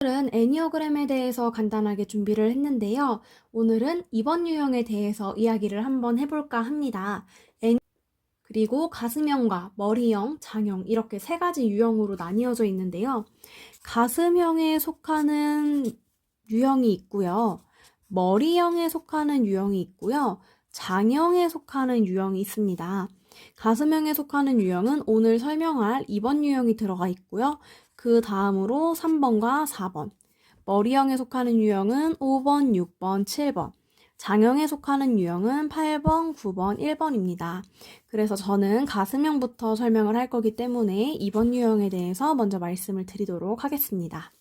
오늘은 애니어그램에 대해서 간단하게 준비를 했는데요. 오늘은 이번 유형에 대해서 이야기를 한번 해볼까 합니다. 그리고 가슴형과 머리형, 장형 이렇게 세 가지 유형으로 나뉘어져 있는데요. 가슴형에 속하는 유형이 있고요. 머리형에 속하는 유형이 있고요. 장형에 속하는 유형이 있습니다. 가슴형에 속하는 유형은 오늘 설명할 2번 유형이 들어가 있고요. 그 다음으로 3번과 4번. 머리형에 속하는 유형은 5번, 6번, 7번. 장형에 속하는 유형은 8번, 9번, 1번입니다. 그래서 저는 가슴형부터 설명을 할 거기 때문에 2번 유형에 대해서 먼저 말씀을 드리도록 하겠습니다.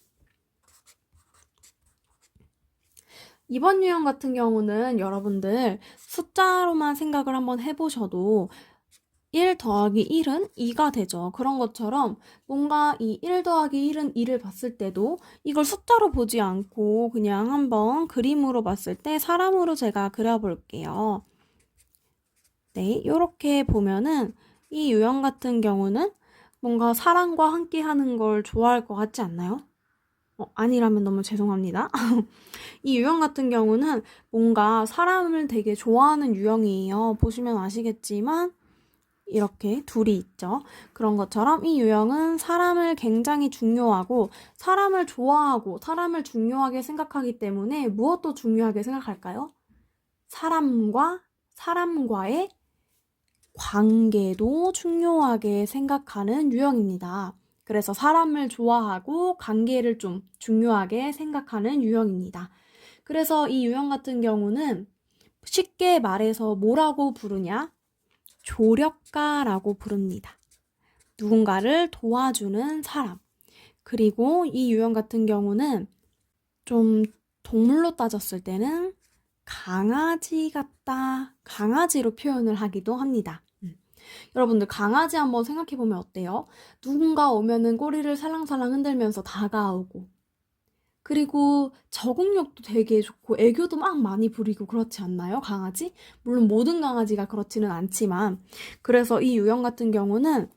2번 유형 같은 경우는 여러분들 숫자로만 생각을 한번 해보셔도 1 더하기 1은 2가 되죠. 그런 것처럼 뭔가 이 1 더하기 1은 2를 봤을 때도 이걸 숫자로 보지 않고 그냥 한번 그림으로 봤을 때 사람으로 제가 그려볼게요. 네, 이렇게 보면은 이 유형 같은 경우는 뭔가 사람과 함께 하는 걸 좋아할 것 같지 않나요? 아니라면 너무 죄송합니다. 이 유형 같은 경우는 뭔가 사람을 되게 좋아하는 유형이에요. 보시면 아시겠지만 이렇게 둘이 있죠. 그런 것처럼 이 유형은 사람을 굉장히 중요하고 사람을 좋아하고 사람을 중요하게 생각하기 때문에 무엇도 중요하게 생각할까요? 사람과의 관계도 중요하게 생각하는 유형입니다. 그래서 사람을 좋아하고 관계를 좀 중요하게 생각하는 유형입니다. 그래서 이 유형 같은 경우는 쉽게 말해서 뭐라고 부르냐? 조력가라고 부릅니다. 누군가를 도와주는 사람. 그리고 이 유형 같은 경우는 좀 동물로 따졌을 때는 강아지 같다, 강아지로 표현을 하기도 합니다. 여러분들 강아지 한번 생각해보면 어때요? 누군가 오면은 꼬리를 살랑살랑 흔들면서 다가오고 그리고 적응력도 되게 좋고 애교도 막 많이 부리고 그렇지 않나요? 강아지? 물론 모든 강아지가 그렇지는 않지만 그래서 이 유형 같은 경우는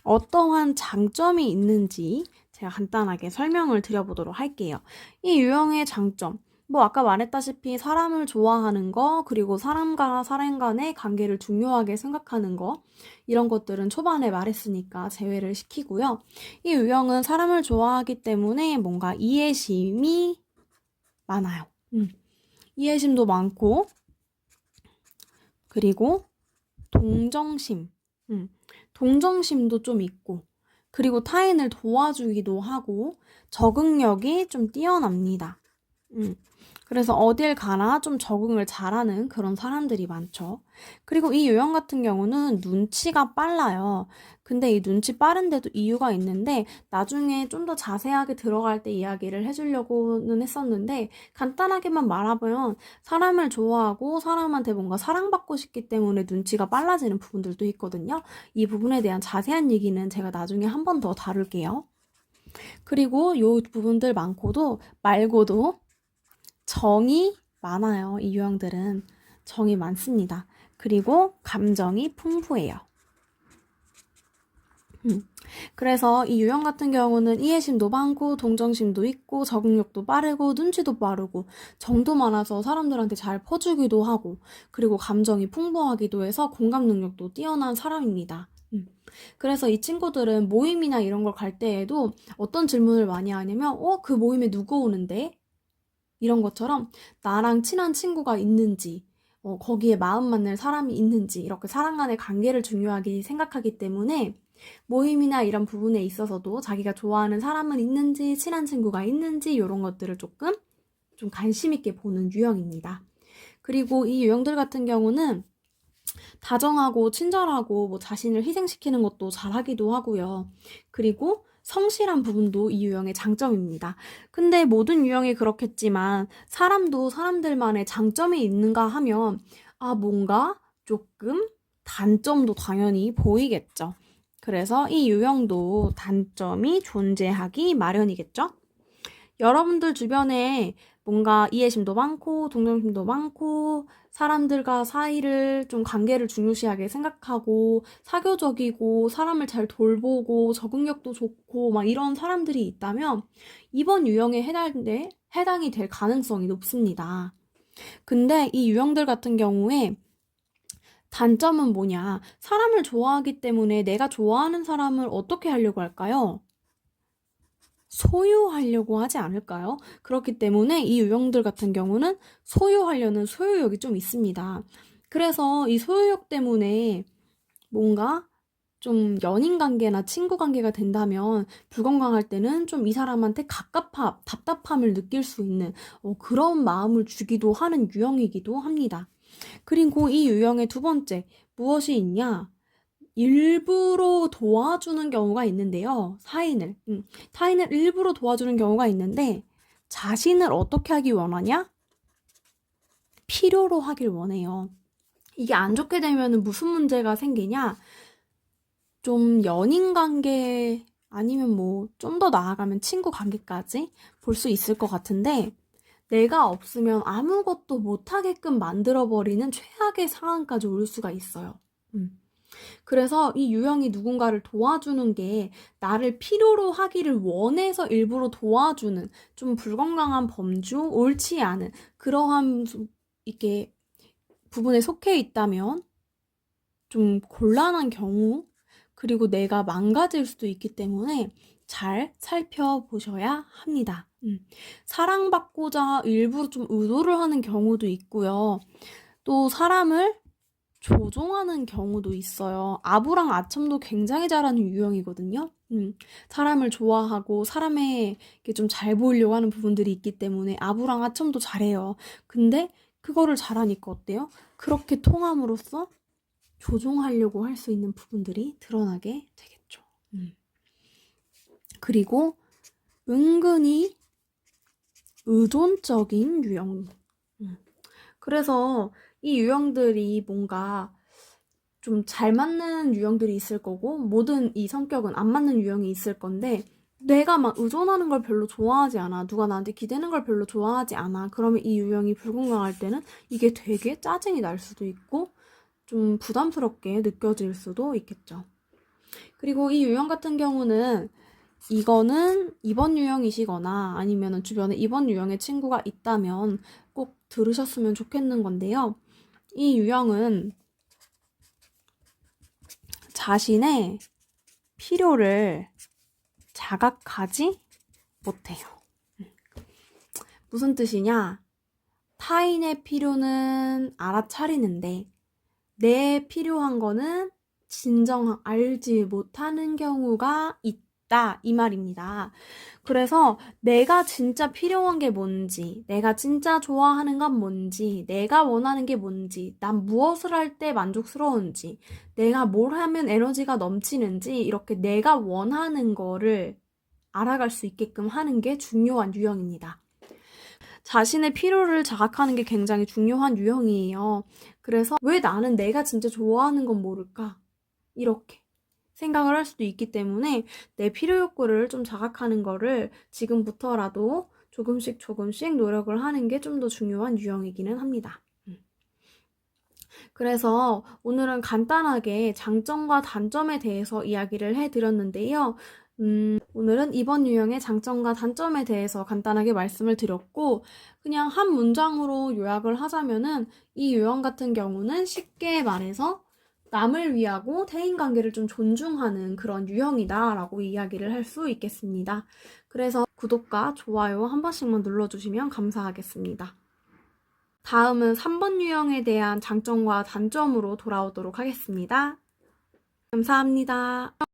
어떠한 장점이 있는지 제가 간단하게 설명을 드려보도록 할게요. 이 유형의 장점, 아까 말했다시피 사람을 좋아하는 거, 그리고 사람과 사람 간의 관계를 중요하게 생각하는 거, 이런 것들은 초반에 말했으니까 제외를 시키고요. 이 유형은 사람을 좋아하기 때문에 뭔가 이해심이 많아요. 이해심도 많고, 그리고 동정심, 동정심도 좀 있고, 그리고 타인을 도와주기도 하고, 적응력이 좀 뛰어납니다. 그래서 어딜 가나 좀 적응을 잘하는 그런 사람들이 많죠. 그리고 이 유형 같은 경우는 눈치가 빨라요. 근데 이 눈치 빠른데도 이유가 있는데 나중에 좀 더 자세하게 들어갈 때 이야기를 해주려고는 했었는데 간단하게만 말하면 사람을 좋아하고 사람한테 뭔가 사랑받고 싶기 때문에 눈치가 빨라지는 부분들도 있거든요. 이 부분에 대한 자세한 얘기는 제가 나중에 한 번 더 다룰게요. 그리고 이 부분들 말고도 정이 많아요. 이 유형들은 정이 많습니다. 그리고 감정이 풍부해요. 그래서 이 유형 같은 경우는 이해심도 많고 동정심도 있고 적응력도 빠르고 눈치도 빠르고 정도 많아서 사람들한테 잘 퍼주기도 하고 그리고 감정이 풍부하기도 해서 공감 능력도 뛰어난 사람입니다. 그래서 이 친구들은 모임이나 이런 걸 갈 때에도 어떤 질문을 많이 하냐면 그 모임에 누구 오는데? 이런 것처럼 나랑 친한 친구가 있는지 거기에 마음 맞는 사람이 있는지 이렇게 사람 간의 관계를 중요하게 생각하기 때문에 모임이나 이런 부분에 있어서도 자기가 좋아하는 사람은 있는지 친한 친구가 있는지 이런 것들을 조금 좀 관심 있게 보는 유형입니다. 그리고 이 유형들 같은 경우는 다정하고 친절하고 자신을 희생시키는 것도 잘하기도 하고요. 그리고 성실한 부분도 이 유형의 장점입니다. 근데 모든 유형이 그렇겠지만 사람도 사람들만의 장점이 있는가 하면 뭔가 조금 단점도 당연히 보이겠죠. 그래서 이 유형도 단점이 존재하기 마련이겠죠. 여러분들 주변에 뭔가 이해심도 많고 동정심도 많고 사람들과 사이를 좀 관계를 중요시하게 생각하고 사교적이고 사람을 잘 돌보고 적응력도 좋고 막 이런 사람들이 있다면 이번 유형에 해당이 될 가능성이 높습니다. 근데 이 유형들 같은 경우에 단점은 뭐냐? 사람을 좋아하기 때문에 내가 좋아하는 사람을 어떻게 하려고 할까요? 소유하려고 하지 않을까요? 그렇기 때문에 이 유형들 같은 경우는 소유하려는 소유욕이 좀 있습니다. 그래서 이 소유욕 때문에 뭔가 좀 연인 관계나 친구 관계가 된다면 불건강할 때는 좀 이 사람한테 답답함을 느낄 수 있는 그런 마음을 주기도 하는 유형이기도 합니다. 그리고 이 유형의 두 번째, 무엇이 있냐? 일부러 도와주는 경우가 있는데요. 타인을 일부러 도와주는 경우가 있는데 자신을 어떻게 하기 원하냐? 필요로 하길 원해요. 이게 안 좋게 되면 무슨 문제가 생기냐? 좀 연인 관계 아니면 뭐 좀 더 나아가면 친구 관계까지 볼 수 있을 것 같은데 내가 없으면 아무것도 못하게끔 만들어버리는 최악의 상황까지 올 수가 있어요. 그래서 이 유형이 누군가를 도와주는 게 나를 필요로 하기를 원해서 일부러 도와주는 좀 불건강한 범주, 옳지 않은 그러한 이게 부분에 속해 있다면 좀 곤란한 경우 그리고 내가 망가질 수도 있기 때문에 잘 살펴보셔야 합니다. 사랑받고자 일부러 좀 의도를 하는 경우도 있고요. 또 사람을 조종하는 경우도 있어요. 아부랑 아첨도 굉장히 잘하는 유형이거든요. 사람을 좋아하고 사람에게 좀 잘 보이려고 하는 부분들이 있기 때문에 아부랑 아첨도 잘해요. 근데 그거를 잘하니까 어때요? 그렇게 통함으로써 조종하려고 할 수 있는 부분들이 드러나게 되겠죠. 그리고 은근히 의존적인 유형. 그래서 이 유형들이 뭔가 좀 잘 맞는 유형들이 있을 거고 모든 이 성격은 안 맞는 유형이 있을 건데 내가 막 의존하는 걸 별로 좋아하지 않아. 누가 나한테 기대는 걸 별로 좋아하지 않아. 그러면 이 유형이 불건강할 때는 이게 되게 짜증이 날 수도 있고 좀 부담스럽게 느껴질 수도 있겠죠. 그리고 이 유형 같은 경우는 이거는 이번 유형이시거나 아니면 주변에 이번 유형의 친구가 있다면 꼭 들으셨으면 좋겠는 건데요. 이 유형은 자신의 필요를 자각하지 못해요. 무슨 뜻이냐? 타인의 필요는 알아차리는데 내 필요한 거는 진정 알지 못하는 경우가 있다 이 말입니다. 그래서 내가 진짜 필요한 게 뭔지, 내가 진짜 좋아하는 건 뭔지, 내가 원하는 게 뭔지, 난 무엇을 할 때 만족스러운지, 내가 뭘 하면 에너지가 넘치는지 이렇게 내가 원하는 거를 알아갈 수 있게끔 하는 게 중요한 유형입니다. 자신의 필요를 자각하는 게 굉장히 중요한 유형이에요. 그래서 왜 나는 내가 진짜 좋아하는 건 모를까? 이렇게 생각을 할 수도 있기 때문에 내 필요 욕구를 좀 자각하는 거를 지금부터라도 조금씩 노력을 하는 게 좀 더 중요한 유형이기는 합니다. 그래서 오늘은 간단하게 장점과 단점에 대해서 이야기를 해드렸는데요. 오늘은 이번 유형의 장점과 단점에 대해서 간단하게 말씀을 드렸고 그냥 한 문장으로 요약을 하자면은 이 유형 같은 경우는 쉽게 말해서 남을 위하고 대인관계를 좀 존중하는 그런 유형이다 라고 이야기를 할 수 있겠습니다. 그래서 구독과 좋아요 한 번씩만 눌러주시면 감사하겠습니다. 다음은 3번 유형에 대한 장점과 단점으로 돌아오도록 하겠습니다. 감사합니다.